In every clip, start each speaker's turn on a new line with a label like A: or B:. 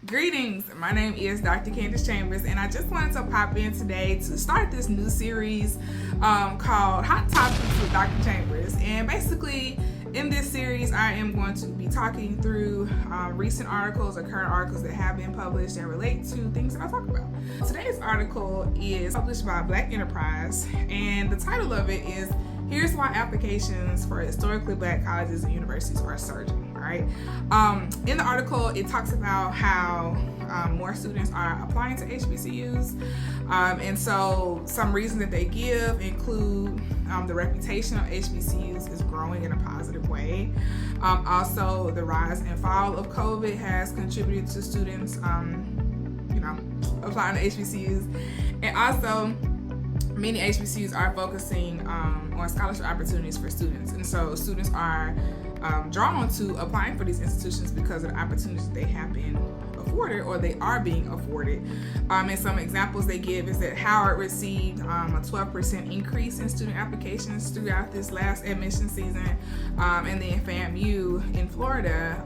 A: Greetings, my name is Dr. Candace Chambers, and I just wanted to pop in today to start this new series called Hot Topics with Dr. Chambers. And basically, in this series, I am going to be talking through recent articles or current articles that have been published that relate to things that I talk about. Today's article is published by Black Enterprise, and the title of it is "Here's Why Applications for Historically Black Colleges and Universities Are Surging." All right. In the article, it talks about how more students are applying to HBCUs, and so some reasons that they give include the reputation of HBCUs is growing in a positive way. Also, the rise and fall of COVID has contributed to students, applying to HBCUs, and also many HBCUs are focusing on scholarship opportunities for students, and so students are drawn to applying for these institutions because of the opportunities they have been afforded or they are being afforded. And some examples they give is that Howard received a 12% increase in student applications throughout this last admission season, and then FAMU in Florida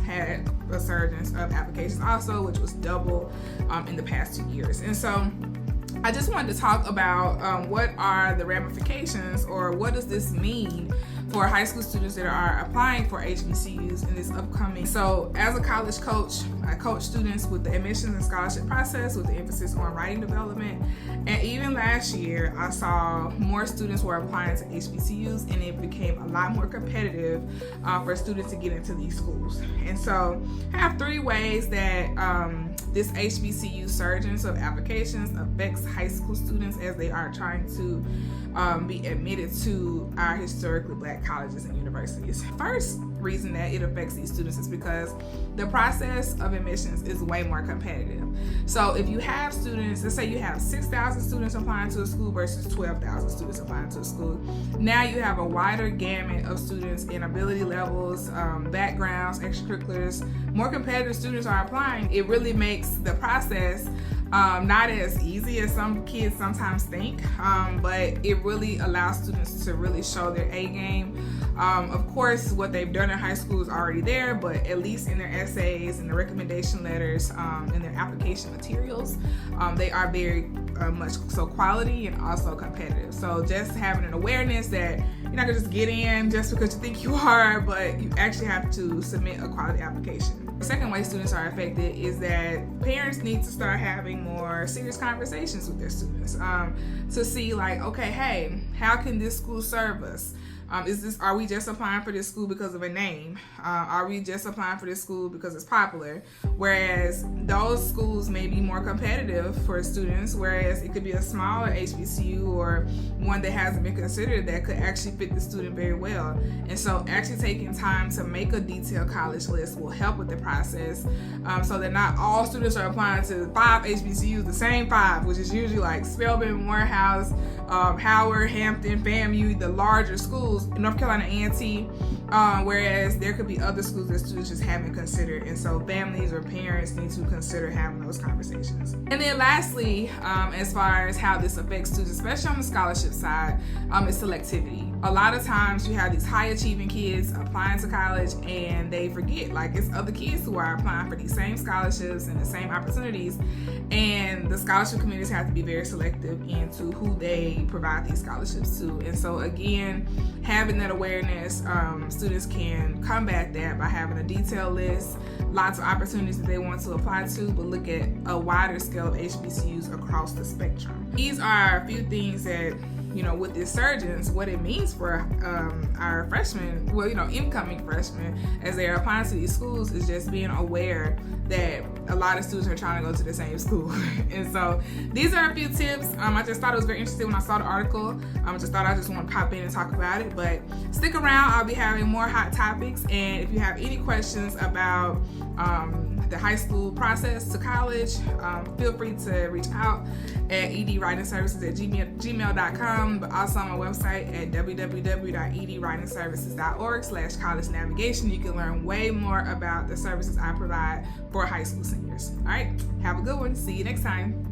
A: had a surge of applications also, which was double in the past 2 years. And so I just wanted to talk about what are the ramifications, or what does this mean for high school students that are applying for HBCUs in this upcoming. So as a college coach, I coach students with the admissions and scholarship process with the emphasis on writing development. And even last year, I saw more students were applying to HBCUs, and it became a lot more competitive for students to get into these schools. And so I have 3 ways that this HBCU surge of applications affects high school students as they are trying to be admitted to our historically Black colleges and universities. First reason that it affects these students is because the process of admissions is way more competitive. So if you have students, let's say you have 6,000 students applying to a school versus 12,000 students applying to a school, now you have a wider gamut of students in ability levels, backgrounds, extracurriculars. More competitive students are applying. It really makes the process not as easy as some kids sometimes think, but it really allows students to really show their A game. Of course, what they've done in high school is already there, but at least in their essays and the recommendation letters and their application materials, they are very much so quality and also competitive. So just having an awareness that you're not gonna just get in just because you think you are, but you actually have to submit a quality application. The second way students are affected is that parents need to start having more serious conversations with their students to see, like, okay, hey, how can this school serve us? Are we just applying for this school because of a name? Are we just applying for this school because it's popular? Whereas those schools may be more competitive for students, whereas it could be a smaller HBCU or one that hasn't been considered that could actually fit the student very well. And so actually taking time to make a detailed college list will help with the process, so that not all students are applying to 5 HBCUs, the same 5, which is usually like Spelman, Morehouse, Howard, Hampton, FAMU, the larger schools, North Carolina A&T, whereas there could be other schools that students just haven't considered, and so families or parents need to consider having those conversations. And then lastly, as far as how this affects students, especially on the scholarship side, is selectivity. A lot of times you have these high achieving kids applying to college, and they forget, like, it's other kids who are applying for these same scholarships and the same opportunities, and the scholarship committees have to be very selective into who they provide these scholarships to. And so again, having that awareness, students can combat that by having a detailed list, lots of opportunities that they want to apply to, but look at a wider scale of HBCUs across the spectrum. These are a few things that, with the surgeons, what it means for our freshmen, incoming freshmen, as they are applying to these schools, is just being aware that a lot of students are trying to go to the same school. And so these are a few tips. I just thought it was very interesting when I saw the article. I just want to pop in and talk about it. But stick around, I'll be having more hot topics. And if you have any questions about the high school process to college, feel free to reach out at edwritingservices@gmail.com, but also on my website at www.edwritingservices.org/college navigation. You can learn way more about the services I provide for high school seniors. All right, have a good one. See you next time.